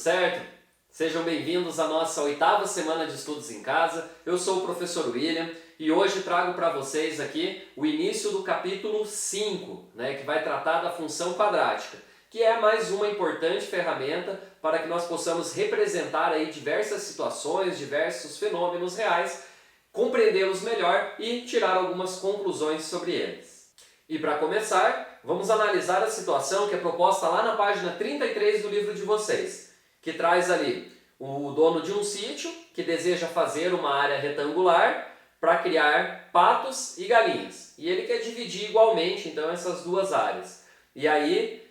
certo? Sejam bem-vindos à nossa 8ª semana de estudos em casa. Eu sou o professor William e hoje trago para vocês aqui o início do capítulo 5, que vai tratar da função quadrática, que é mais uma importante ferramenta para que nós possamos representar aí diversas situações, diversos fenômenos reais, compreendê-los melhor e tirar algumas conclusões sobre eles. E para começar, vamos analisar a situação que é proposta lá na página 33 do livro de vocês, que traz ali o dono de um sítio que deseja fazer uma área retangular para criar patos e galinhas. E ele quer dividir igualmente então essas duas áreas. E aí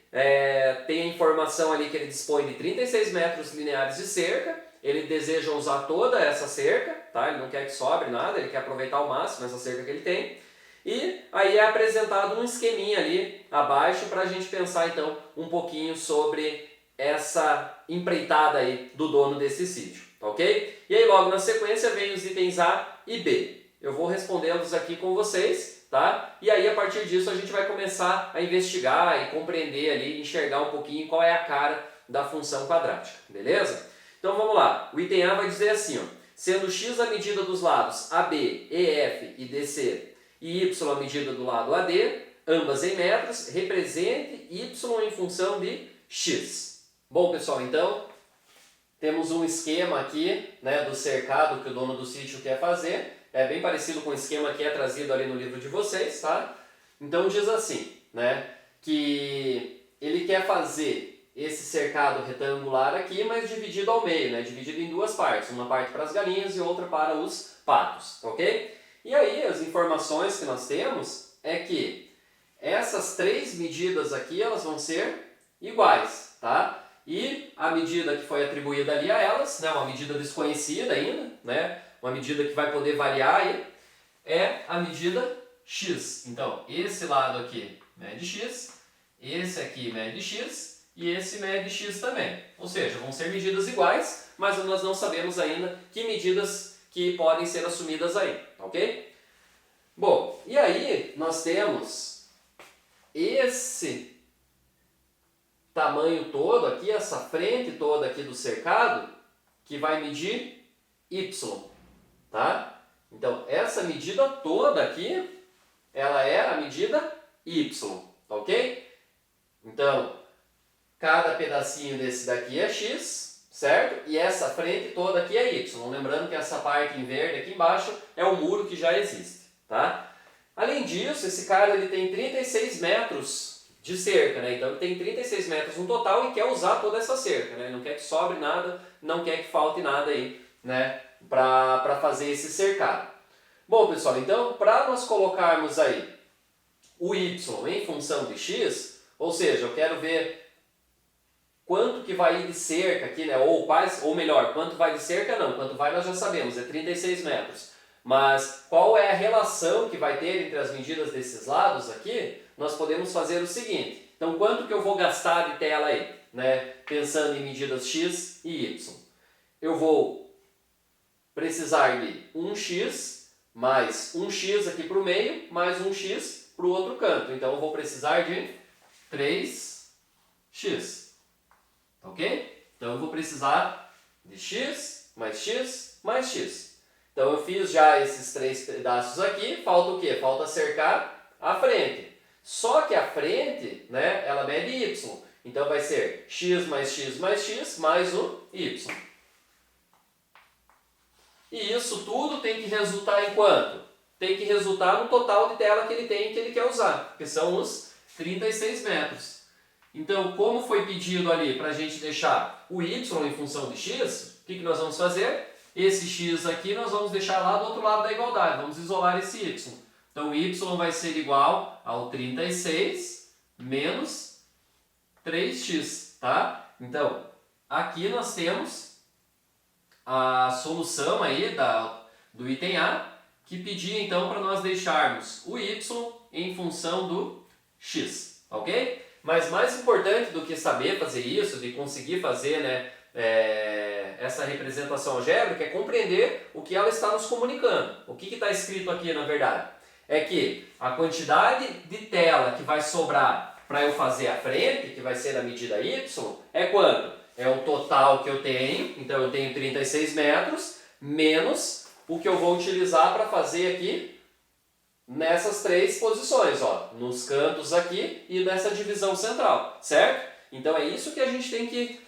tem a informação ali que ele dispõe de 36 metros lineares de cerca. Ele deseja usar toda essa cerca, tá? Ele não quer que sobre nada, ele quer aproveitar ao máximo essa cerca que ele tem. E aí é apresentado um esqueminha ali abaixo para a gente pensar então um pouquinho sobre essa empreitada aí do dono desse sítio, ok? E aí logo na sequência vem os itens A e B. Eu vou respondê-los aqui com vocês, tá? E aí a partir disso a gente vai começar a investigar e compreender ali, enxergar um pouquinho qual é a cara da função quadrática, beleza? Então vamos lá, o item A vai dizer assim, ó, sendo x a medida dos lados AB, EF e DC e y a medida do lado AD, ambas em metros, represente y em função de x. Bom pessoal, então temos um esquema aqui do cercado que o dono do sítio quer fazer. É bem parecido com o esquema que é trazido ali no livro de vocês, tá? Então diz assim, que ele quer fazer esse cercado retangular aqui, mas dividido ao meio, dividido em duas partes. Uma parte para as galinhas e outra para os patos, ok? E aí as informações que nós temos é que essas três medidas aqui elas vão ser iguais, tá? E a medida que foi atribuída ali a elas, uma medida desconhecida ainda, uma medida que vai poder variar aí, é a medida x. Então, esse lado aqui mede x, esse aqui mede x e esse mede x também. Ou seja, vão ser medidas iguais, mas nós não sabemos ainda que medidas que podem ser assumidas aí, ok? Bom, e aí nós temos esse tamanho todo aqui, essa frente toda aqui do cercado, que vai medir y, tá? Então, essa medida toda aqui, ela é a medida y, ok? Então, cada pedacinho desse daqui é x, certo? E essa frente toda aqui é y. Lembrando que essa parte em verde aqui embaixo é o muro que já existe, tá? Além disso, esse cara ele tem 36 metros de cerca, então ele tem 36 metros no total e quer usar toda essa cerca, Ele não quer que sobre nada, não quer que falte nada aí, para fazer esse cercado. Bom, pessoal, então, para nós colocarmos aí o y em função de x, ou seja, eu quero ver quanto que vai ir de cerca aqui, ou melhor, quanto vai de cerca não, quanto vai nós já sabemos, é 36 metros. Mas qual é a relação que vai ter entre as medidas desses lados aqui? Nós podemos fazer o seguinte. Então, quanto que eu vou gastar de tela aí? Pensando em medidas x e y. Eu vou precisar de 1x mais 1x aqui para o meio, mais 1x para o outro canto. Então, eu vou precisar de 3x. Ok? Então, eu vou precisar de x mais x mais x. Então eu fiz já esses três pedaços aqui, falta o quê? Falta cercar a frente. Só que a frente, ela mede y. Então vai ser x mais x mais x mais o y. E isso tudo tem que resultar em quanto? Tem que resultar no total de tela que ele tem, que ele quer usar, que são os 36 metros. Então, como foi pedido ali para a gente deixar o y em função de x, o que nós vamos fazer? Esse x aqui nós vamos deixar lá do outro lado da igualdade, vamos isolar esse y. Então, y vai ser igual ao 36 menos 3x, tá? Então, aqui nós temos a solução aí do item A, que pedia então para nós deixarmos o y em função do x, ok? Mas mais importante do que saber fazer isso, de conseguir fazer, essa representação algébrica, é compreender o que ela está nos comunicando. O que está escrito aqui, na verdade? É que a quantidade de tela que vai sobrar para eu fazer a frente, que vai ser a medida y, é quanto? é o total que eu tenho, então eu tenho 36 metros, menos o que eu vou utilizar para fazer aqui nessas três posições, ó, nos cantos aqui e nessa divisão central, certo? Então é isso que a gente tem que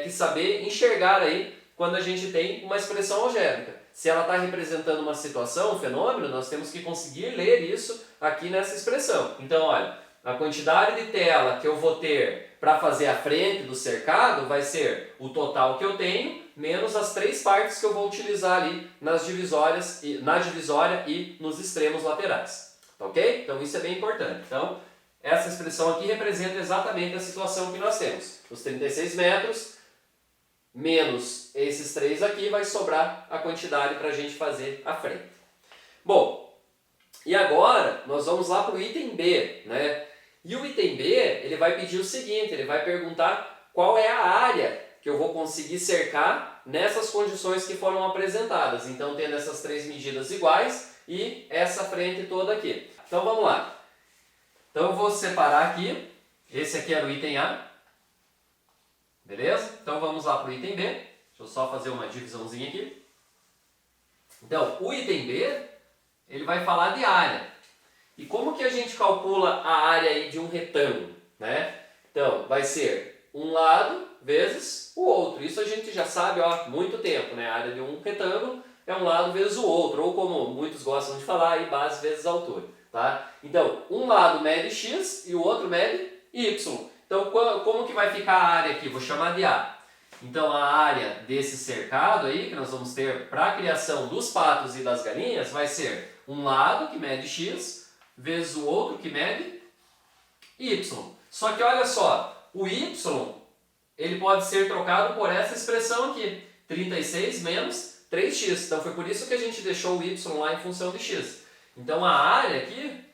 saber enxergar aí quando a gente tem uma expressão algébrica. Se ela está representando uma situação, um fenômeno, nós temos que conseguir ler isso aqui nessa expressão. Então, olha, a quantidade de tela que eu vou ter para fazer a frente do cercado vai ser o total que eu tenho, menos as três partes que eu vou utilizar ali nas divisórias, na divisória e nos extremos laterais. Tá ok? Então isso é bem importante. Então, essa expressão aqui representa exatamente a situação que nós temos. Os 36 metros, menos esses três aqui, vai sobrar a quantidade para a gente fazer a frente. Bom, e agora nós vamos lá para o item B, né? E o item B, ele vai pedir o seguinte, ele vai perguntar qual é a área que eu vou conseguir cercar nessas condições que foram apresentadas. Então, tendo essas três medidas iguais e essa frente toda aqui. Então, vamos lá. Então, eu vou separar aqui. Esse aqui era o item A. Beleza? Então, vamos lá para o item B. Deixa eu só fazer uma divisãozinha aqui. Então, o item B, ele vai falar de área. E como que a gente calcula a área aí de um retângulo, né? Então, vai ser um lado vezes o outro. Isso a gente já sabe há muito tempo, né? A área de um retângulo é um lado vezes o outro, ou como muitos gostam de falar, aí base vezes altura, tá? Então, um lado mede x e o outro mede y. Então, como que vai ficar a área aqui? Vou chamar de A. Então, a área desse cercado aí, que nós vamos ter para a criação dos patos e das galinhas, vai ser um lado que mede x vezes o outro que mede y. Só que olha só, o y ele pode ser trocado por essa expressão aqui, 36 menos 3x. Então foi por isso que a gente deixou o y lá em função de x. Então a área aqui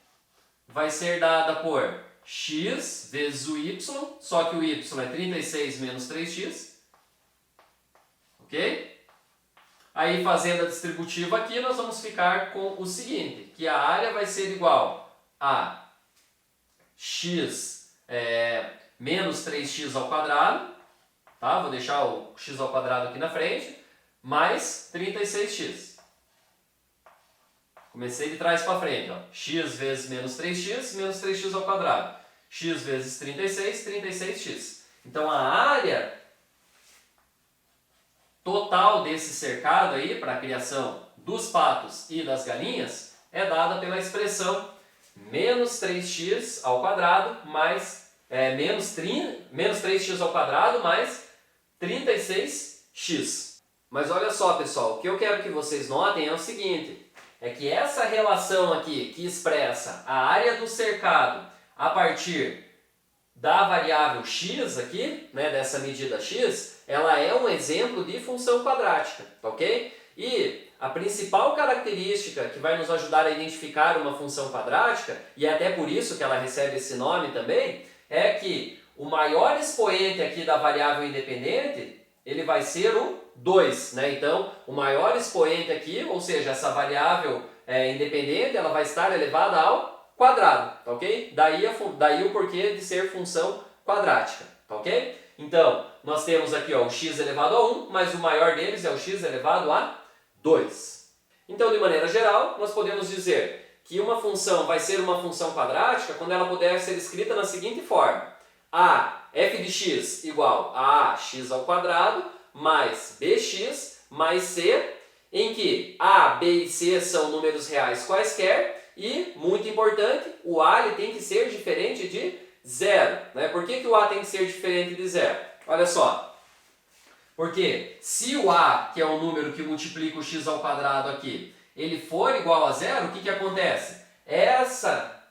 vai ser dada por x vezes o y, só que o y é 36 menos 3x. Ok? Aí, fazendo a distributiva aqui, nós vamos ficar com o seguinte, que a área vai ser igual a x menos 3x ao quadrado, tá? Vou deixar o x ao quadrado aqui na frente, mais 36x. Comecei de trás para frente, ó. X vezes menos 3x, menos 3x ao quadrado. X vezes 36, 36x. Então, a área total desse cercado aí, para a criação dos patos e das galinhas, é dada pela expressão menos 3x ao quadrado mais menos 3x ao quadrado mais 36x. Mas olha só, pessoal, o que eu quero que vocês notem é o seguinte, é que essa relação aqui que expressa a área do cercado a partir da variável x aqui, né, dessa medida x, ela é um exemplo de função quadrática, tá ok? E a principal característica que vai nos ajudar a identificar uma função quadrática, e é até por isso que ela recebe esse nome também, é que o maior expoente aqui da variável independente, ele vai ser o 2, né? Então, o maior expoente aqui, ou seja, essa variável independente, ela vai estar elevada ao quadrado, tá ok? Daí o porquê de ser função quadrática, tá ok? Então, nós temos aqui ó, o x elevado a 1, mas o maior deles é o x elevado a 2. Então, de maneira geral, nós podemos dizer que uma função vai ser uma função quadrática quando ela puder ser escrita na seguinte forma. A f de x igual a x ao quadrado mais bx mais c, em que a, b e c são números reais quaisquer e, muito importante, o a ele tem que ser diferente de zero. Né? Por que o a tem que ser diferente de zero? Olha só, porque se o a, que é o número que multiplica o x ao quadrado aqui, ele for igual a zero, o que acontece? Essa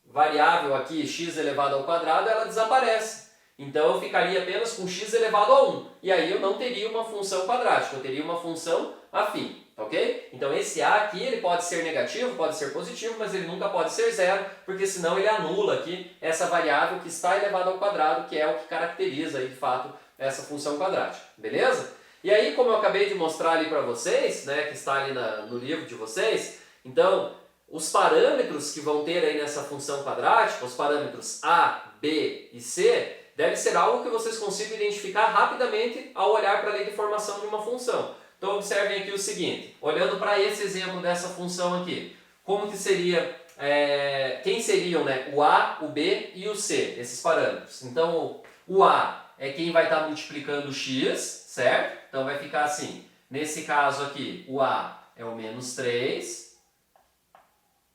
variável aqui, x elevado ao quadrado, ela desaparece. Então eu ficaria apenas com x elevado a 1. E aí eu não teria uma função quadrática, eu teria uma função afim. Ok? Então esse a aqui ele pode ser negativo, pode ser positivo, mas ele nunca pode ser zero, porque senão ele anula aqui essa variável que está elevada ao quadrado, que é o que caracteriza aí, de fato essa função quadrática. Beleza? E aí, como eu acabei de mostrar ali para vocês, né, que está ali no livro de vocês, então os parâmetros que vão ter aí nessa função quadrática, os parâmetros a, b e c, deve ser algo que vocês consigam identificar rapidamente ao olhar para a lei de formação de uma função. Então observem aqui o seguinte, olhando para esse exemplo dessa função aqui, como que seria, quem seriam, né, o A, o B e o C, esses parâmetros? Então o A é quem vai estar multiplicando o x, certo? Então vai ficar assim, nesse caso aqui o A é o menos 3,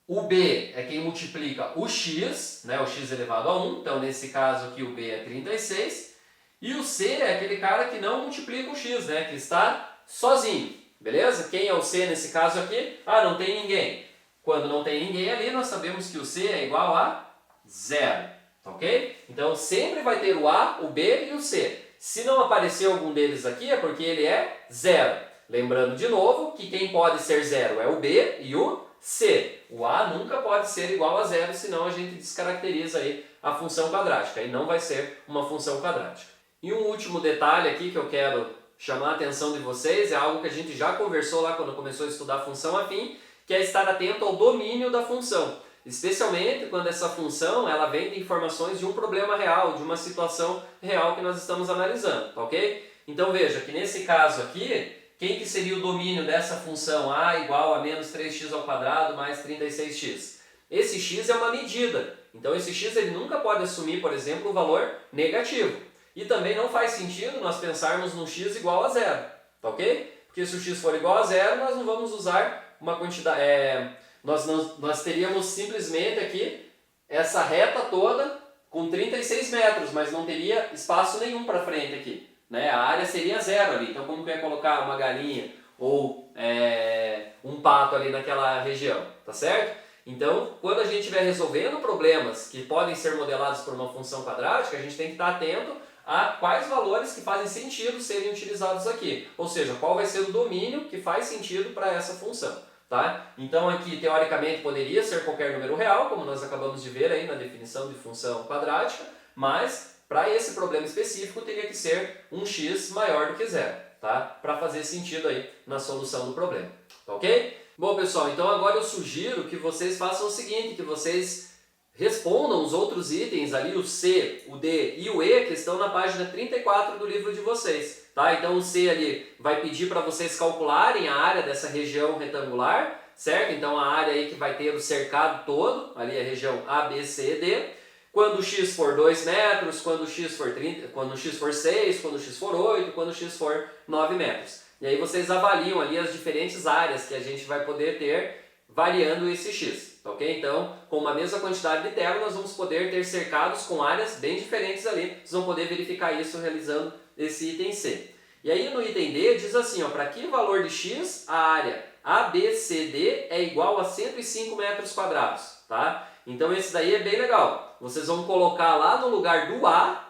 o B é quem multiplica o x, né, o x elevado a 1, então nesse caso aqui o B é 36, e o C é aquele cara que não multiplica o x, né, que está sozinho, beleza? Quem é o C nesse caso aqui? Ah, não tem ninguém. Quando não tem ninguém ali, nós sabemos que o C é igual a 0, ok? Então sempre vai ter o A, o B e o C. Se não aparecer algum deles aqui é porque ele é 0. Lembrando de novo que quem pode ser 0 é o B e o C. O A nunca pode ser igual a 0, senão a gente descaracteriza aí a função quadrática, e não vai ser uma função quadrática. E um último detalhe aqui que eu quero chamar a atenção de vocês, é algo que a gente já conversou lá quando começou a estudar função afim, que é estar atento ao domínio da função. Especialmente quando essa função ela vem de informações de um problema real, de uma situação real que nós estamos analisando, tá ok? Então veja que nesse caso aqui, quem que seria o domínio dessa função A igual a menos 3x ao quadrado mais 36x? Esse x é uma medida, então esse x ele nunca pode assumir, por exemplo, o valor negativo. E também não faz sentido nós pensarmos no x igual a 0, tá ok? Porque se o x for igual a 0, nós não vamos usar uma quantidade... Nós teríamos simplesmente aqui essa reta toda com 36 metros, mas não teria espaço nenhum para frente aqui, né? A área seria 0 ali, então como que eu ia colocar uma galinha ou um pato ali naquela região, tá certo? Então, quando a gente estiver resolvendo problemas que podem ser modelados por uma função quadrática, a gente tem que estar atento a quais valores que fazem sentido serem utilizados aqui, ou seja, qual vai ser o domínio que faz sentido para essa função. Tá? Então aqui, teoricamente, poderia ser qualquer número real, como nós acabamos de ver aí na definição de função quadrática, mas para esse problema específico teria que ser um x maior do que 0, tá? Para fazer sentido aí na solução do problema, tá ok? Bom pessoal, então agora eu sugiro que vocês façam o seguinte, que vocês respondam os outros itens ali, o C, o D e o E, que estão na página 34 do livro de vocês. Tá? Então o C ali vai pedir para vocês calcularem a área dessa região retangular, certo? Então a área aí que vai ter o cercado todo, ali a região A, B, C e D. Quando o x for 2 metros, quando o x for 30, quando o x for 6, quando o x for 8, quando o x for 9 metros. E aí vocês avaliam ali as diferentes áreas que a gente vai poder ter variando esse x, tá ok? Então, com uma mesma quantidade de terra, nós vamos poder ter cercados com áreas bem diferentes ali. Vocês vão poder verificar isso realizando esse item C. E aí no item D diz assim, para que valor de x a área ABCD é igual a 105 metros quadrados, tá? Então esse daí é bem legal. Vocês vão colocar lá no lugar do A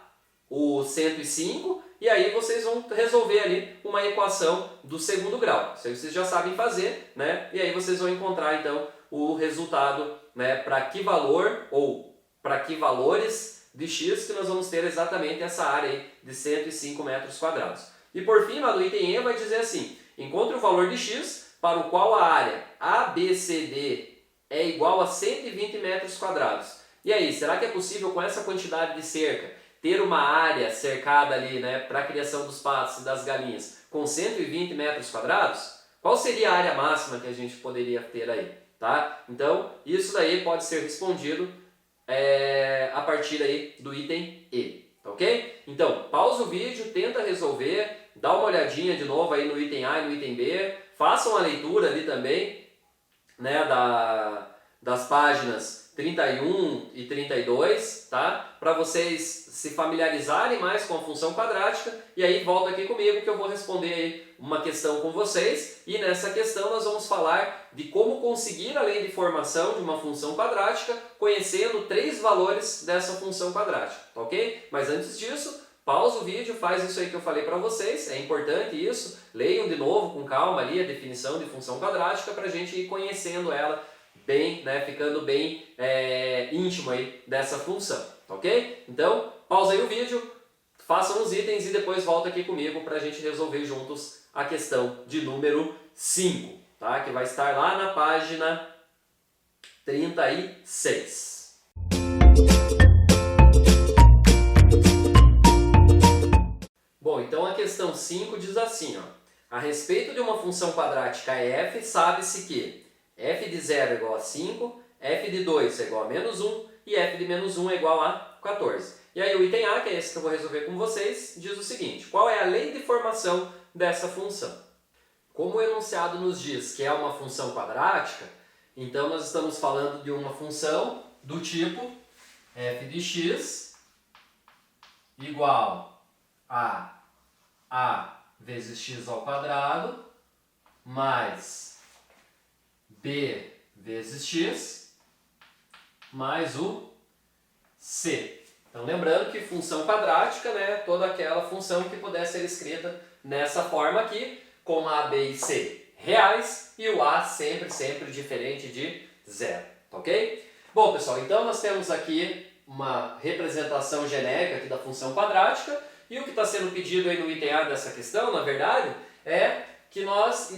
o 105 e aí vocês vão resolver ali uma equação do segundo grau. Isso aí vocês já sabem fazer, né? E aí vocês vão encontrar então o resultado, né, para que valor ou para que valores de x que nós vamos ter exatamente essa área aí de 105 metros quadrados. E por fim, lá no item E vai dizer assim, encontre o valor de x para o qual a área ABCD é igual a 120 metros quadrados. E aí, será que é possível com essa quantidade de cerca ter uma área cercada ali, né, para a criação dos patos e das galinhas com 120 metros quadrados? Qual seria a área máxima que a gente poderia ter aí? Tá? Então, isso daí pode ser respondido a partir aí do item E, tá ok? Então, pausa o vídeo, tenta resolver, dá uma olhadinha de novo aí no item A e no item B, façam a leitura ali também, né, das páginas 31 e 32, tá? Para vocês se familiarizarem mais com a função quadrática e aí volta aqui comigo que eu vou responder aí uma questão com vocês e nessa questão nós vamos falar de como conseguir a lei de formação de uma função quadrática conhecendo 3 valores dessa função quadrática, tá ok? Mas antes disso, pausa o vídeo, faz isso aí que eu falei para vocês, é importante isso, leiam de novo com calma ali a definição de função quadrática para a gente ir conhecendo ela bem, né, ficando bem íntimo aí dessa função, tá ok? Então, pausa aí o vídeo, façam os itens e depois volta aqui comigo para a gente resolver juntos a questão de número 5, tá? Que vai estar lá na página 36. questão 5 diz assim, ó. A respeito de uma função quadrática f, sabe-se que f de 0 é igual a 5, f de 2 é igual a menos 1 e f de menos 1 é igual a 14. E aí o item A, que é esse que eu vou resolver com vocês, diz o seguinte: qual é a lei de formação dessa função? Como o enunciado nos diz que é uma função quadrática, então nós estamos falando de uma função do tipo f de x igual a vezes x ao quadrado mais b vezes x mais o c. Então lembrando que função quadrática, né, é toda aquela função que puder ser escrita nessa forma aqui, com a, b e c reais e o a sempre diferente de zero, ok? Bom pessoal, então nós temos aqui uma representação genérica aqui da função quadrática e o que está sendo pedido aí no item A dessa questão, na verdade, é que nós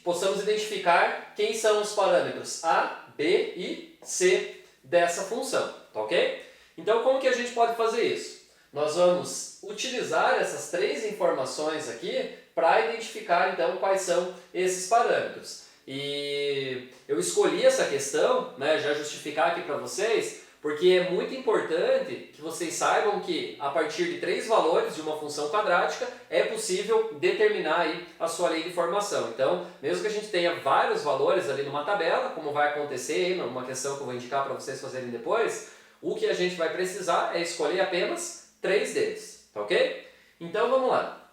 possamos identificar quem são os parâmetros a, b e c dessa função, tá ok? Então como que a gente pode fazer isso? Nós vamos utilizar essas três informações aqui para identificar então quais são esses parâmetros. E eu escolhi essa questão, né, já justificar aqui para vocês, porque é muito importante que vocês saibam que a partir de três valores de uma função quadrática é possível determinar aí a sua lei de formação. Então, mesmo que a gente tenha vários valores ali numa tabela, como vai acontecer aí numa questão que eu vou indicar para vocês fazerem depois, o que a gente vai precisar é escolher apenas três deles, tá ok? Então vamos lá.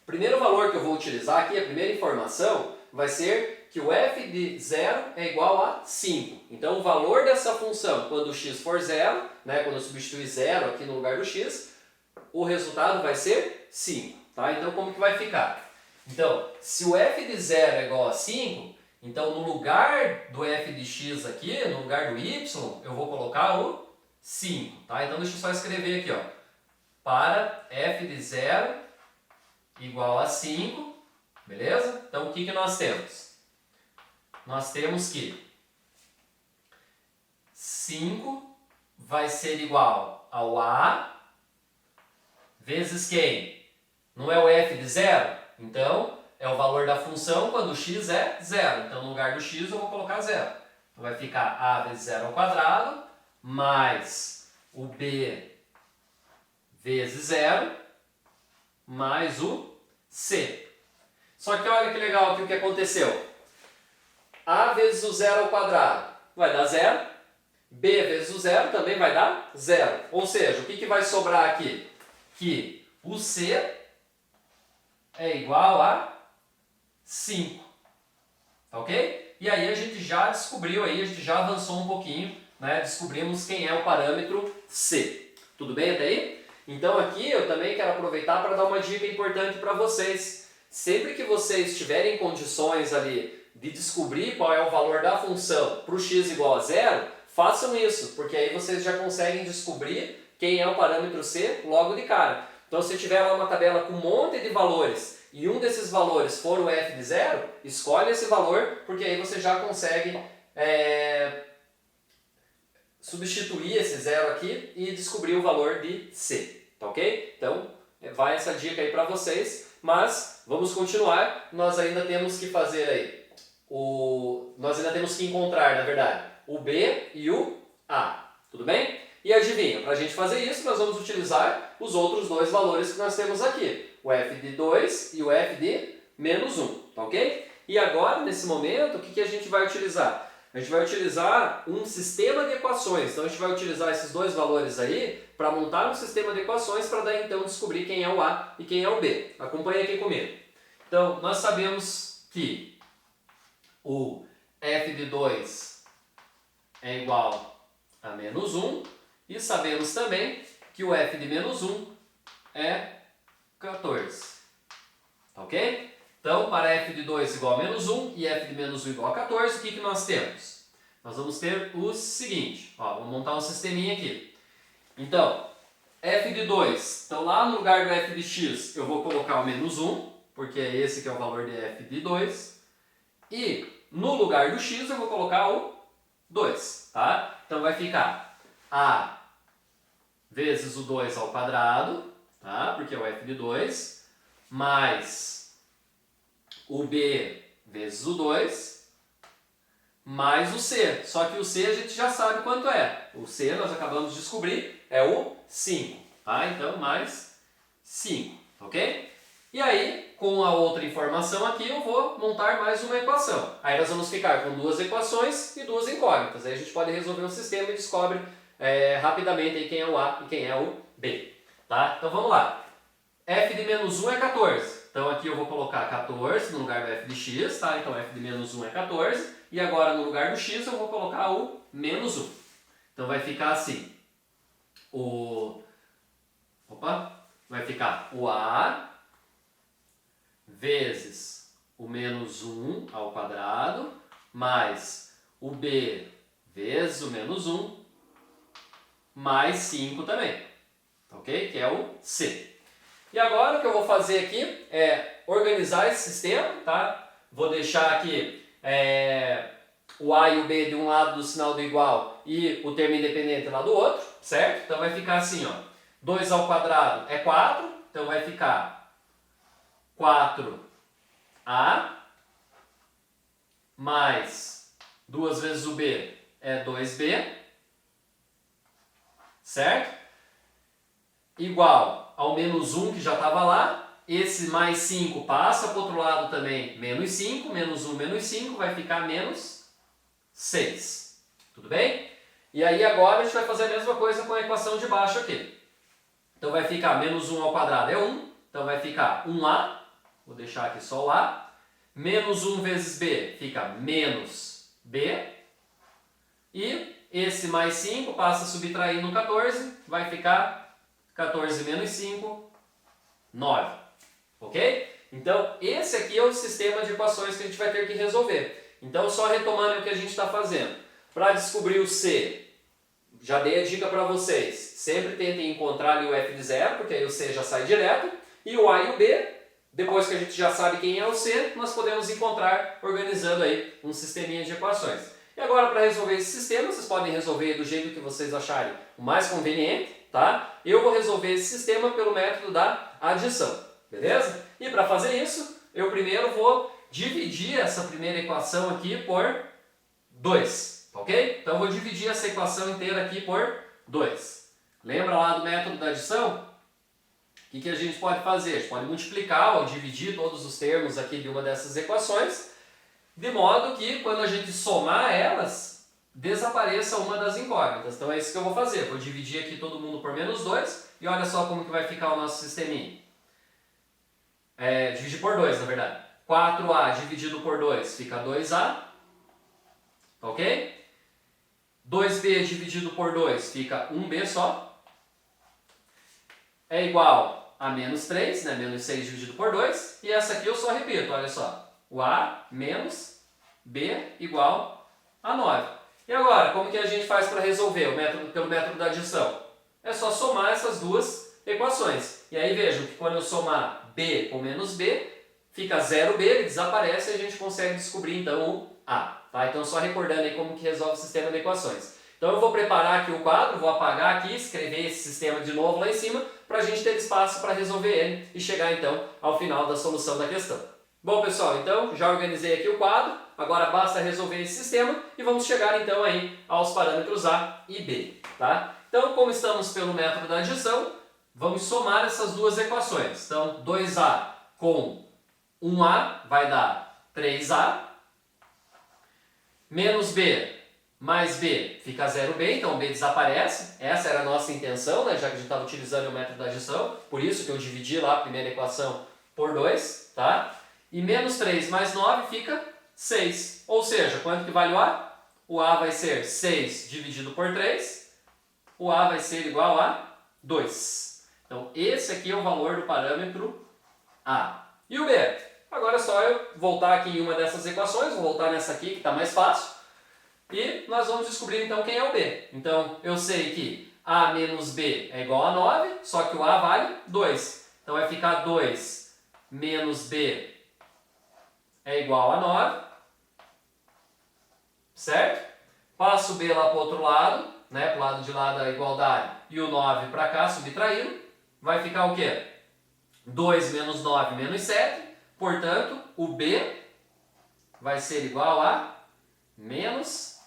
O primeiro valor que eu vou utilizar aqui, a primeira informação, vai ser que o f de 0 é igual a 5. Então o valor dessa função, quando o x for 0, né, quando eu substituir 0 aqui no lugar do x, o resultado vai ser 5. Tá? Então como que vai ficar? Então, se o f de 0 é igual a 5, então no lugar do f de x aqui, no lugar do y, eu vou colocar o 5. Tá? Então deixa eu só escrever aqui, ó, para f de 0 igual a 5, beleza? Então o que nós temos? Nós temos que 5 vai ser igual ao a vezes quem? Não é o f de 0? Então é o valor da função quando o x é 0. Então no lugar do x eu vou colocar 0. Então vai ficar a vezes 0 ao quadrado mais o b vezes 0 mais o c. Só que olha que legal aqui o que aconteceu. A vezes o 0 ao quadrado vai dar 0. B vezes o 0 também vai dar 0. Ou seja, o que vai sobrar aqui? Que o C é igual a 5. Ok? E aí a gente já descobriu, aí, a gente já avançou um pouquinho, né? Descobrimos quem é o parâmetro C. Tudo bem até aí? Então aqui eu também quero aproveitar para dar uma dica importante para vocês. Sempre que vocês tiverem condições ali de descobrir qual é o valor da função para o x igual a 0, façam isso, porque aí vocês já conseguem descobrir quem é o parâmetro C logo de cara. Então se tiver lá uma tabela com um monte de valores e um desses valores for o f de 0, escolhe esse valor, porque aí você já consegue substituir esse 0 aqui e descobrir o valor de C, tá ok? Então vai essa dica aí para vocês, mas vamos continuar, nós ainda temos que fazer aí nós ainda temos que encontrar, na verdade, o B e o A, tudo bem? E adivinha, para a gente fazer isso, nós vamos utilizar os outros dois valores que nós temos aqui, o f de 2 e o f de menos 1, tá ok? E agora, nesse momento, o que a gente vai utilizar? A gente vai utilizar um sistema de equações, então a gente vai utilizar esses dois valores aí para montar um sistema de equações para daí então descobrir quem é o A e quem é o B. Acompanhe aqui comigo. Então, nós sabemos que o f de 2 é igual a menos 1 e sabemos também que o f de menos 1 é 14. Ok? Então, para f de 2 igual a menos 1 e f de menos 1 igual a 14, o que nós temos? Nós vamos ter o seguinte, ó, vou montar um sisteminha aqui. Então, f de 2, então lá no lugar do f de x eu vou colocar o menos 1, porque é esse que é o valor de f de 2. E no lugar do x eu vou colocar o 2, tá? Então vai ficar a vezes o 2 ao quadrado, tá? Porque é o f de 2, mais o B vezes o 2 mais o C. Só que o C a gente já sabe quanto é. O C nós acabamos de descobrir, é o 5. Tá? Então, mais 5. Ok? E aí, com a outra informação aqui, eu vou montar mais uma equação. Aí nós vamos ficar com duas equações e duas incógnitas. Aí a gente pode resolver o sistema e descobre rapidamente aí quem é o A e quem é o B. Tá? Então vamos lá. F de menos 1 é 14. Então aqui eu vou colocar 14 no lugar do f de x. Tá? Então f de menos 1 é 14. E agora no lugar do x eu vou colocar o menos 1. Então vai ficar assim. Vai ficar o A vezes o menos 1 ao quadrado, mais o B vezes o menos 1, mais 5 também, ok? Que é o C. E agora o que eu vou fazer aqui é organizar esse sistema, tá? Vou deixar aqui o A e o B de um lado do sinal do igual e o termo independente lá do outro, certo? Então vai ficar assim, ó, 2 ao quadrado é 4, então vai ficar 4A mais 2 vezes o B é 2B, certo? Igual ao menos 1 que já estava lá, esse mais 5 passa para o outro lado também, menos 5, menos 1, menos 5, vai ficar menos 6. Tudo bem? E aí agora a gente vai fazer a mesma coisa com a equação de baixo aqui. Então vai ficar menos 1 ao quadrado é 1, então vai ficar 1A, vou deixar aqui só o A, menos 1 vezes B fica menos B, e esse mais 5 passa a subtrair no 14, vai ficar 14 menos 5, 9. Ok? Então esse aqui é o sistema de equações que a gente vai ter que resolver. Então só retomando o que a gente está fazendo. Para descobrir o C, já dei a dica para vocês, sempre tentem encontrar ali o f de 0, porque aí o C já sai direto, e o A e o B, depois que a gente já sabe quem é o C, nós podemos encontrar organizando aí um sisteminha de equações. E agora para resolver esse sistema, vocês podem resolver do jeito que vocês acharem o mais conveniente, tá? Eu vou resolver esse sistema pelo método da adição, beleza? E para fazer isso, eu primeiro vou dividir essa primeira equação aqui por 2, ok? Então eu vou dividir essa equação inteira aqui por 2. Lembra lá do método da adição? O que a gente pode fazer? A gente pode multiplicar ou dividir todos os termos aqui de uma dessas equações, de modo que quando a gente somar elas, desapareça uma das incógnitas. Então é isso que eu vou fazer. Vou dividir aqui todo mundo por menos 2 e olha só como que vai ficar o nosso sisteminha. Dividir por 2, na verdade. 4A dividido por 2 fica 2A, ok? 2B dividido por 2 fica 1B só. É igual a menos 3, né? Menos 6 dividido por 2. E essa aqui eu só repito, olha só. O A menos B igual a 9. E agora, como que a gente faz para resolver pelo método da adição? É só somar essas duas equações. E aí vejam que quando eu somar B com menos B, fica 0B, ele desaparece e a gente consegue descobrir então o A. Tá? Então só recordando aí como que resolve o sistema de equações. Então eu vou preparar aqui o quadro, vou apagar aqui, escrever esse sistema de novo lá em cima, para a gente ter espaço para resolver ele e chegar então ao final da solução da questão. Bom pessoal, então já organizei aqui o quadro, agora basta resolver esse sistema e vamos chegar então aí aos parâmetros A e B. Tá? Então como estamos pelo método da adição, vamos somar essas duas equações. Então 2A com 1A vai dar 3A, menos B mais B fica 0B, então B desaparece. Essa era a nossa intenção, né? Já que a gente estava utilizando o método da adição, por isso que eu dividi lá a primeira equação por 2, tá? E menos 3 mais 9 fica 6. Ou seja, quanto que vale o A? O A vai ser 6 dividido por 3, o A vai ser igual a 2. Então esse aqui é o valor do parâmetro A. E o B? Agora é só eu voltar aqui em uma dessas equações, vou voltar nessa aqui que está mais fácil. E nós vamos descobrir então quem é o B. Então eu sei que A menos B é igual a 9, só que o A vale 2. Então vai ficar 2 menos B é igual a 9. Certo? Passo o B lá para o outro lado, né, para o lado de lá da igualdade, e o 9 para cá, subtraindo. Vai ficar o quê? 2 menos 9 menos 7, portanto, o B vai ser igual a menos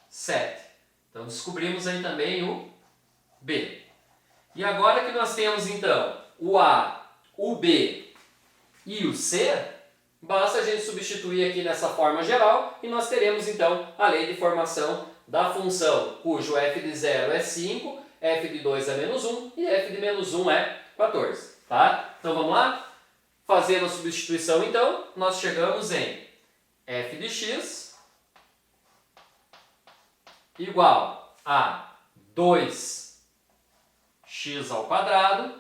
7. Então, descobrimos aí também o B. E agora que nós temos, então, o A, o B e o C, basta a gente substituir aqui nessa forma geral e nós teremos, então, a lei de formação da função, cujo f de 0 é 5, f de 2 é menos 1 e f de menos 1 é 14. Tá? Então, vamos lá? Fazendo a substituição, então, nós chegamos em f de x igual a 2x ao quadrado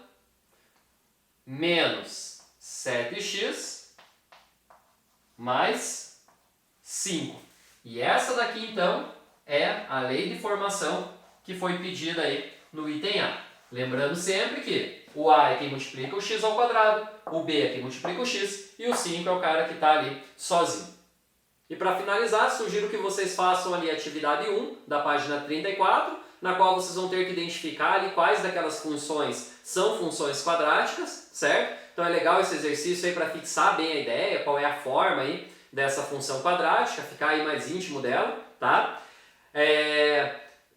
menos 7x mais 5. E essa daqui, então, é a lei de formação que foi pedida aí no item A. Lembrando sempre que o A é quem multiplica o x ao quadrado, o B é quem multiplica o x e o 5 é o cara que está ali sozinho. E para finalizar, sugiro que vocês façam ali a atividade 1 da página 34, na qual vocês vão ter que identificar ali quais daquelas funções são funções quadráticas, certo? Então é legal esse exercício aí para fixar bem a ideia, qual é a forma aí dessa função quadrática, ficar aí mais íntimo dela, tá?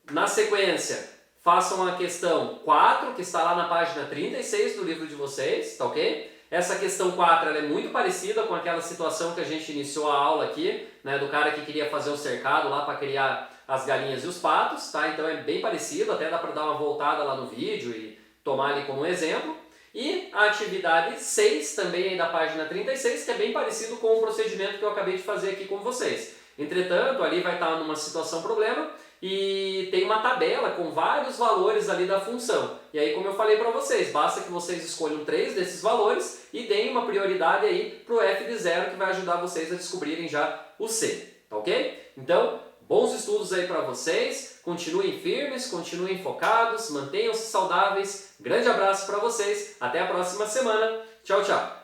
Na sequência, façam a questão 4, que está lá na página 36 do livro de vocês, tá ok? Essa questão 4 ela é muito parecida com aquela situação que a gente iniciou a aula aqui, né, do cara que queria fazer o cercado lá para criar as galinhas e os patos, tá? Então é bem parecido, até dá para dar uma voltada lá no vídeo e tomar ali como exemplo. E a atividade 6, também aí da página 36, que é bem parecido com o procedimento que eu acabei de fazer aqui com vocês. Entretanto, ali vai estar numa situação problema e tem uma tabela com vários valores ali da função. E aí, como eu falei para vocês, basta que vocês escolham 3 desses valores e deem uma prioridade aí para o f de 0, que vai ajudar vocês a descobrirem já o C, tá ok? Então, bons estudos aí para vocês, continuem firmes, continuem focados, mantenham-se saudáveis. Grande abraço para vocês, até a próxima semana. Tchau, tchau!